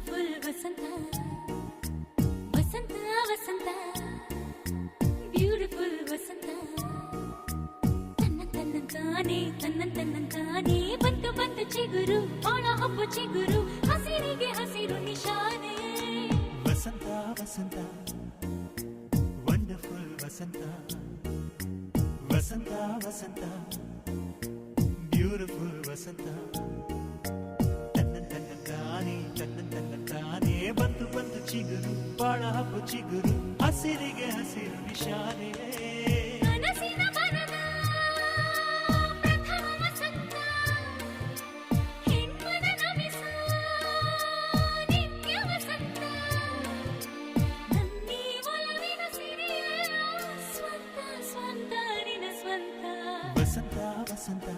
beautiful ವಸಂತ ವಸಂತ ವಸಂತ beautiful ವಸಂತ ತನ್ನಂತಾನೆ ಬಂತು ಬಂತು ಚಿಗುರು ಒಣ ಹಬ್ಬ ಚಿಗುರು ಹಸಿರಿಗೆ ಹಸಿರು ನಿಶಾನೆ ವಸಂತ ವಸಂತ ವಂಡರ್ಫುಲ್ ವಸಂತ ವಸಂತ ವಸಂತ ಬ್ಯೂಟಿಫುಲ್ ವಸಂತ ತನ್ನಂತಾನೆ ಬಂತು ಬಂತು ಚಿಗುರು ಬಾಳ ಹಬ್ಬ ಚಿಗುರು ಹಸಿರಿಗೆ ಹಸಿರು ನಿಶಾನೆ ಕನಸಿನ ಬನದ ಪ್ರಥಮ ವಸಂತ ಹೆಣ್ಮನ ನಮಿಸ ನಿತ್ಯ ವಸಂತ ನನ್ನಿ ಒಲವಿನ ಸಿರಿಯ ಸ್ವಂತ ಸ್ವಂತ ನಿನ ಸ್ವಂತ ವಸಂತ ವಸಂತ